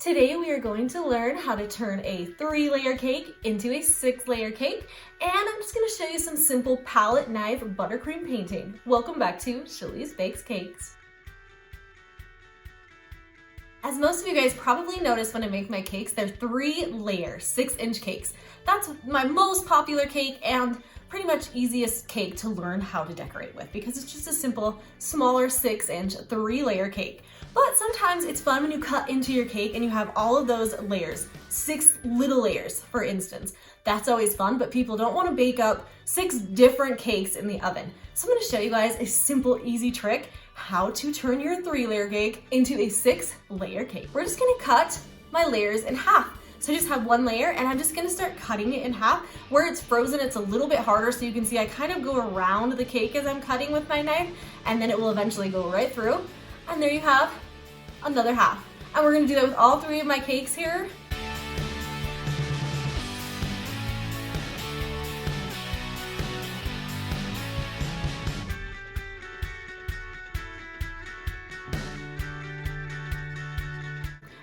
Today we are going to learn how to turn a 3-layer cake into a 6-layer cake, and I'm just going to show you some simple palette knife buttercream painting. Welcome back to Shalee's Bakes Cakes. As most of you guys probably noticed when I make my cakes, they're 3-layer, 6-inch cakes. That's my most popular cake and pretty much easiest cake to learn how to decorate with because it's just a simple, smaller 6-inch, 3-layer cake. But sometimes it's fun when you cut into your cake and you have all of those layers, 6 little layers, for instance. That's always fun, but people don't want to bake up 6 different cakes in the oven. So I'm going to show you guys a simple, easy trick how to turn your 3-layer cake into a 6-layer cake. We're just going to cut my layers in half. So I just have 1 layer and I'm just gonna start cutting it in half. Where it's frozen, it's a little bit harder, so you can see I kind of go around the cake as I'm cutting with my knife, and then it will eventually go right through. And there you have another half. And we're gonna do that with all 3 of my cakes here.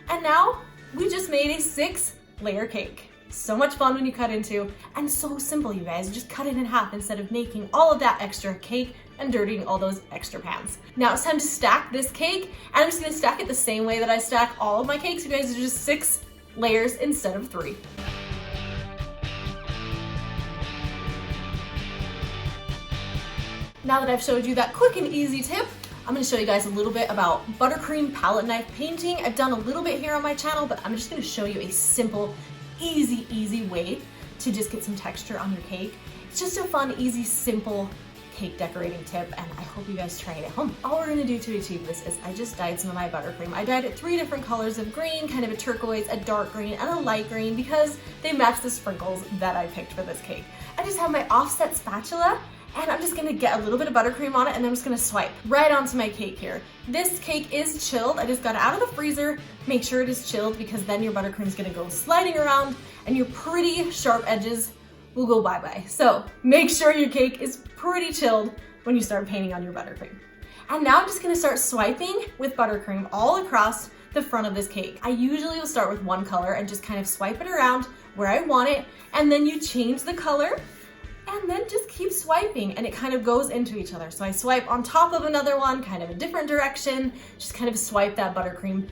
And now we just made a 6-layer cake. So much fun when you cut into, and so simple, you guys. Just cut it in half instead of making all of that extra cake and dirtying all those extra pans. Now it's time to stack this cake, and I'm just gonna stack it the same way that I stack all of my cakes. You guys, are just 6 layers instead of 3. Now that I've showed you that quick and easy tip, I'm going to show you guys a little bit about buttercream palette knife painting. I've done a little bit here on my channel, but I'm just going to show you a simple, easy way to just get some texture on your cake. It's just a fun, easy, simple cake decorating tip, and I hope you guys try it at home. All we're going to do to achieve this is I just dyed some of my buttercream. I dyed it 3 different colors of green, kind of a turquoise, a dark green, and a light green because they match the sprinkles that I picked for this cake. I just have my offset spatula, and I'm just gonna get a little bit of buttercream on it, and I'm just gonna swipe right onto my cake here. This cake is chilled. I just got it out of the freezer. Make sure it is chilled because then your buttercream is gonna go sliding around and your pretty sharp edges will go bye-bye. So make sure your cake is pretty chilled when you start painting on your buttercream. And now I'm just gonna start swiping with buttercream all across the front of this cake. I usually will start with 1 color and just kind of swipe it around where I want it, and then you change the color and then just keep swiping, and it kind of goes into each other. So I swipe on top of another one, kind of a different direction, just kind of swipe that buttercream.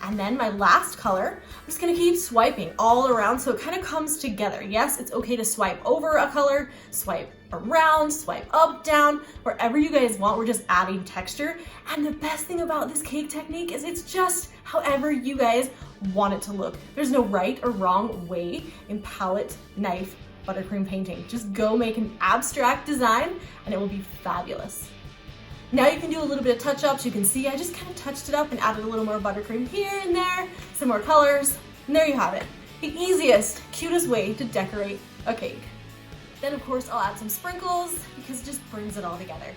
And then my last color, I'm just gonna keep swiping all around so it kind of comes together. Yes, it's okay to swipe over a color, swipe around, swipe up, down, wherever you guys want. We're just adding texture. And the best thing about this cake technique is it's just however you guys want it to look. There's no right or wrong way in palette knife buttercream painting. Just go make an abstract design and it will be fabulous. Now you can do a little bit of touch-ups. You can see I just kind of touched it up and added a little more buttercream here and there, some more colors, and there you have it. The easiest, cutest way to decorate a cake. Then of course I'll add some sprinkles because it just brings it all together.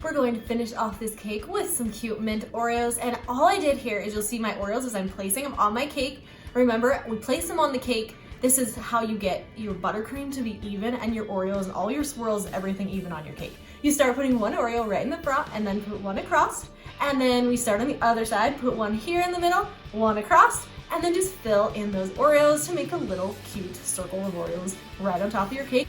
We're going to finish off this cake with some cute mint Oreos, and all I did here is you'll see my Oreos as I'm placing them on my cake. Remember, we place them on the cake. This is how you get your buttercream to be even and your Oreos and all your swirls, everything even on your cake. You start putting 1 Oreo right in the front and then put 1 across, and then we start on the other side, put 1 here in the middle, 1 across, and then just fill in those Oreos to make a little cute circle of Oreos right on top of your cake.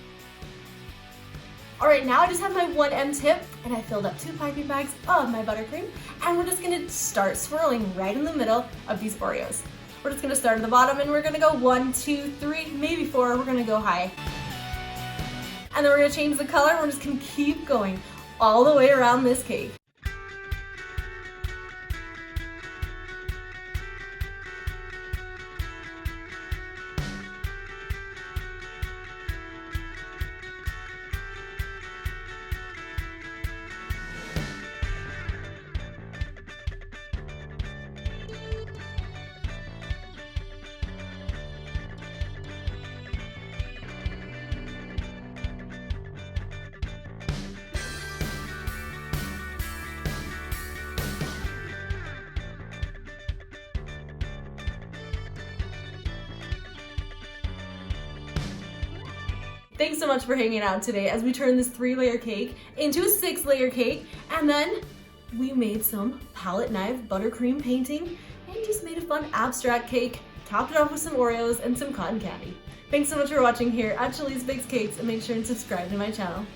All right, now I just have my 1M tip, and I filled up 2 piping bags of my buttercream, and we're just gonna start swirling right in the middle of these Oreos. We're just gonna start at the bottom, and we're gonna go 1, 2, 3, maybe 4, we're gonna go high. And then we're gonna change the color, we're just gonna keep going all the way around this cake. Thanks so much for hanging out today as we turned this 3-layer cake into a 6-layer cake, and then we made some palette knife buttercream painting and just made a fun abstract cake, topped it off with some Oreos and some cotton candy. Thanks so much for watching here at Chili's Bakes Cakes, and make sure and subscribe to my channel.